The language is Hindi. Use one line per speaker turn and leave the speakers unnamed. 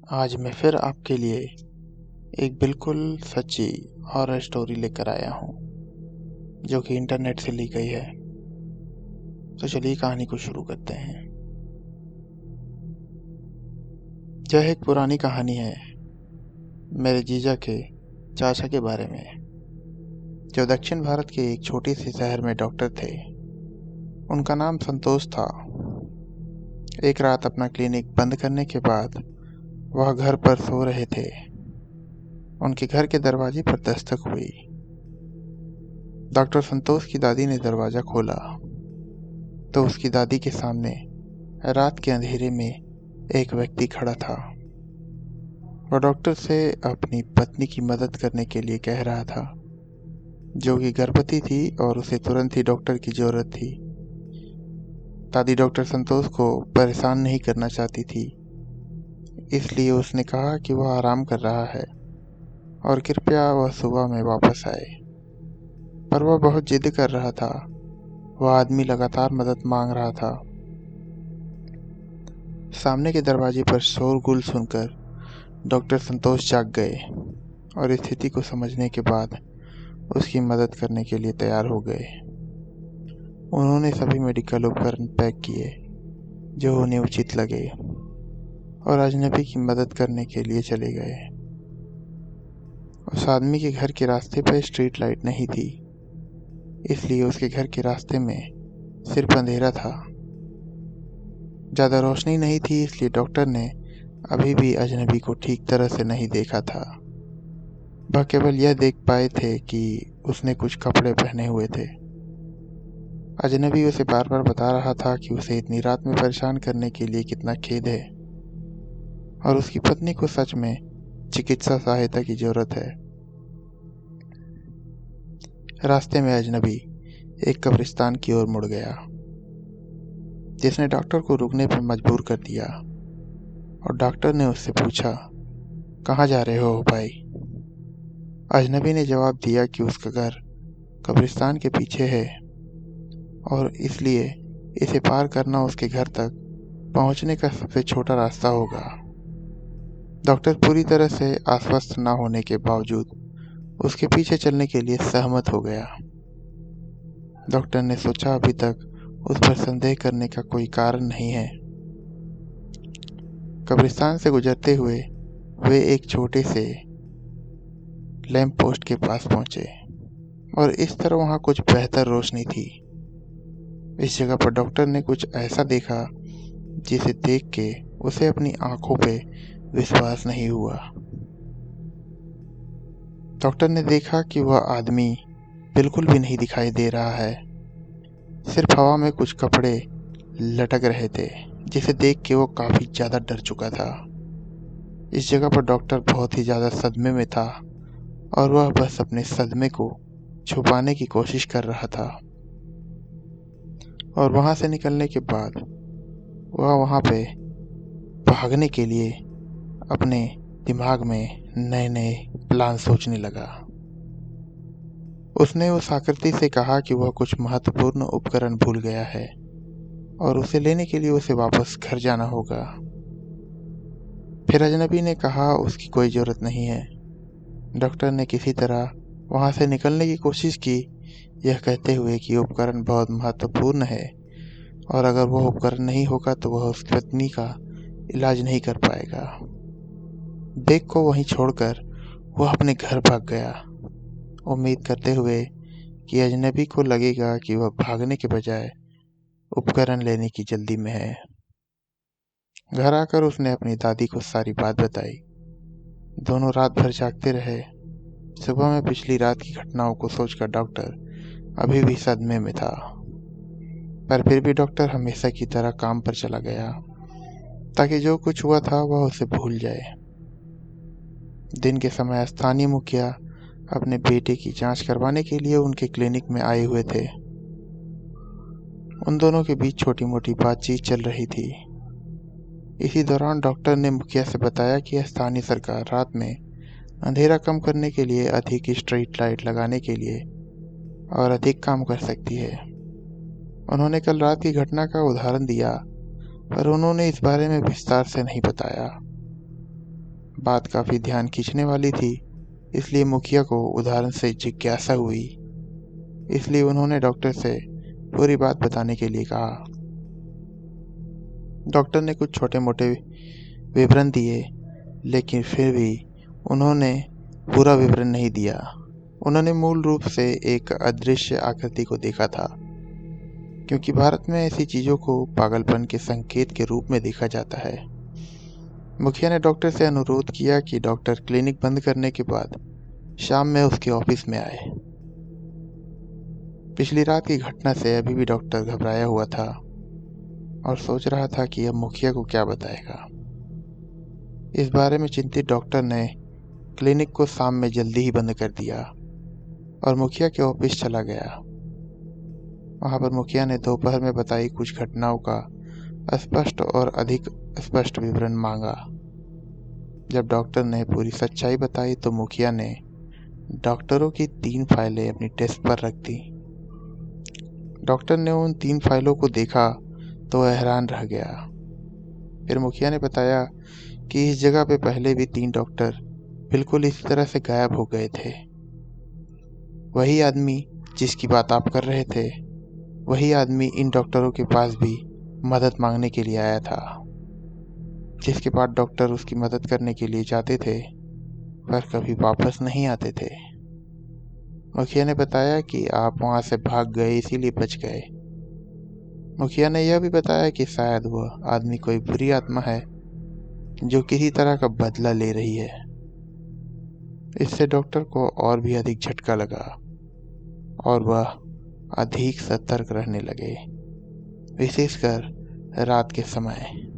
आज मैं फिर आपके लिए एक बिल्कुल सच्ची हॉरर स्टोरी लेकर आया हूँ जो कि इंटरनेट से ली गई है। तो चलिए कहानी को शुरू करते हैं। यह एक पुरानी कहानी है मेरे जीजा के चाचा के बारे में, जो दक्षिण भारत के एक छोटी सी शहर में डॉक्टर थे। उनका नाम संतोष था। एक रात अपना क्लिनिक बंद करने के बाद वह घर पर सो रहे थे। उनके घर के दरवाजे पर दस्तक हुई। डॉक्टर संतोष की दादी ने दरवाजा खोला तो उसकी दादी के सामने रात के अंधेरे में एक व्यक्ति खड़ा था। वह डॉक्टर से अपनी पत्नी की मदद करने के लिए कह रहा था, जो कि गर्भवती थी और उसे तुरंत ही डॉक्टर की जरूरत थी। दादी डॉक्टर संतोष को परेशान नहीं करना चाहती थी, इसलिए उसने कहा कि वह आराम कर रहा है और कृपया वह सुबह में वापस आए। पर वह बहुत जिद कर रहा था। वह आदमी लगातार मदद मांग रहा था। सामने के दरवाजे पर शोरगुल सुनकर डॉक्टर संतोष जाग गए और स्थिति को समझने के बाद उसकी मदद करने के लिए तैयार हो गए। उन्होंने सभी मेडिकल उपकरण पैक किए जो उन्हें उचित लगे और अजनबी की मदद करने के लिए चले गए। उस आदमी के घर के रास्ते पर स्ट्रीट लाइट नहीं थी, इसलिए उसके घर के रास्ते में सिर्फ अंधेरा था। ज़्यादा रोशनी नहीं थी, इसलिए डॉक्टर ने अभी भी अजनबी को ठीक तरह से नहीं देखा था। वह केवल यह देख पाए थे कि उसने कुछ कपड़े पहने हुए थे। अजनबी उसे बार बार बता रहा था कि उसे इतनी रात में परेशान करने के लिए कितना खेद है और उसकी पत्नी को सच में चिकित्सा सहायता की जरूरत है। रास्ते में अजनबी एक कब्रिस्तान की ओर मुड़ गया, जिसने डॉक्टर को रुकने पर मजबूर कर दिया। और डॉक्टर ने उससे पूछा, कहाँ जा रहे हो भाई? अजनबी ने जवाब दिया कि उसका घर कब्रिस्तान के पीछे है और इसलिए इसे पार करना उसके घर तक पहुंचने का सबसे छोटा रास्ता होगा। डॉक्टर पूरी तरह से आश्वस्त न होने के बावजूद उसके पीछे चलने के लिए सहमत हो गया। डॉक्टर ने सोचा, अभी तक उस पर संदेह करने का कोई कारण नहीं है। कब्रिस्तान से गुजरते हुए वे एक छोटे से लैंप पोस्ट के पास पहुंचे और इस तरह वहां कुछ बेहतर रोशनी थी। इस जगह पर डॉक्टर ने कुछ ऐसा देखा जिसे देख के उसे अपनी आंखों पे विश्वास नहीं हुआ। डॉक्टर ने देखा कि वह आदमी बिल्कुल भी नहीं दिखाई दे रहा है, सिर्फ हवा में कुछ कपड़े लटक रहे थे, जिसे देख के वो काफी ज्यादा डर चुका था। इस जगह पर डॉक्टर बहुत ही ज्यादा सदमे में था और वह बस अपने सदमे को छुपाने की कोशिश कर रहा था। और वहां से निकलने के बाद वह वहां पे भागने के लिए अपने दिमाग में नए नए प्लान सोचने लगा। उसने उस आकृति से कहा कि वह कुछ महत्वपूर्ण उपकरण भूल गया है और उसे लेने के लिए उसे वापस घर जाना होगा। फिर अजनबी ने कहा उसकी कोई जरूरत नहीं है। डॉक्टर ने किसी तरह वहां से निकलने की कोशिश की, यह कहते हुए कि उपकरण बहुत महत्वपूर्ण है और अगर वह उपकरण नहीं होगा तो वह उसकी पत्नी का इलाज नहीं कर पाएगा। बैग को वहीं छोड़कर वह अपने घर भाग गया, उम्मीद करते हुए कि अजनबी को लगेगा कि वह भागने के बजाय उपकरण लेने की जल्दी में है। घर आकर उसने अपनी दादी को सारी बात बताई। दोनों रात भर जागते रहे। सुबह में पिछली रात की घटनाओं को सोचकर डॉक्टर अभी भी सदमे में था, पर फिर भी डॉक्टर हमेशा की तरह काम पर चला गया ताकि जो कुछ हुआ था वह उसे भूल जाए। दिन के समय स्थानीय मुखिया अपने बेटे की जांच करवाने के लिए उनके क्लिनिक में आए हुए थे। उन दोनों के बीच छोटी मोटी बातचीत चल रही थी। इसी दौरान डॉक्टर ने मुखिया से बताया कि स्थानीय सरकार रात में अंधेरा कम करने के लिए अधिक स्ट्रीट लाइट लगाने के लिए और अधिक काम कर सकती है। उन्होंने कल रात की घटना का उदाहरण दिया, पर उन्होंने इस बारे में विस्तार से नहीं बताया। बात काफी ध्यान खींचने वाली थी, इसलिए मुखिया को उदाहरण से जिज्ञासा हुई। इसलिए उन्होंने डॉक्टर से पूरी बात बताने के लिए कहा। डॉक्टर ने कुछ छोटे मोटे विवरण दिए, लेकिन फिर भी उन्होंने पूरा विवरण नहीं दिया। उन्होंने मूल रूप से एक अदृश्य आकृति को देखा था, क्योंकि भारत में ऐसी चीजों को पागलपन के संकेत के रूप में देखा जाता है। मुखिया ने डॉक्टर से अनुरोध किया कि डॉक्टर क्लिनिक बंद करने के बाद शाम में उसके ऑफिस में आए। पिछली रात की घटना से अभी भी डॉक्टर घबराया हुआ था और सोच रहा था कि अब मुखिया को क्या बताएगा। इस बारे में चिंतित डॉक्टर ने क्लिनिक को शाम में जल्दी ही बंद कर दिया और मुखिया के ऑफिस चला गया। वहां पर मुखिया ने दोपहर में बताई कुछ घटनाओं का स्पष्ट और अधिक स्पष्ट विवरण मांगा। जब डॉक्टर ने पूरी सच्चाई बताई तो मुखिया ने डॉक्टरों की 3 फाइलें अपनी डेस्क पर रख दी। डॉक्टर ने उन 3 फाइलों को देखा तो वह हैरान रह गया। फिर मुखिया ने बताया कि इस जगह पे पहले भी 3 डॉक्टर बिल्कुल इसी तरह से गायब हो गए थे। वही आदमी जिसकी बात आप कर रहे थे, वही आदमी इन डॉक्टरों के पास भी मदद मांगने के लिए आया था। जिसके बाद डॉक्टर उसकी मदद करने के लिए जाते थे पर कभी वापस नहीं आते थे। मुखिया ने बताया कि आप वहां से भाग गए, इसीलिए बच गए। मुखिया ने यह भी बताया कि शायद वह आदमी कोई बुरी आत्मा है जो किसी तरह का बदला ले रही है। इससे डॉक्टर को और भी अधिक झटका लगा और वह अधिक सतर्क रहने लगे, विशेषकर रात के समय।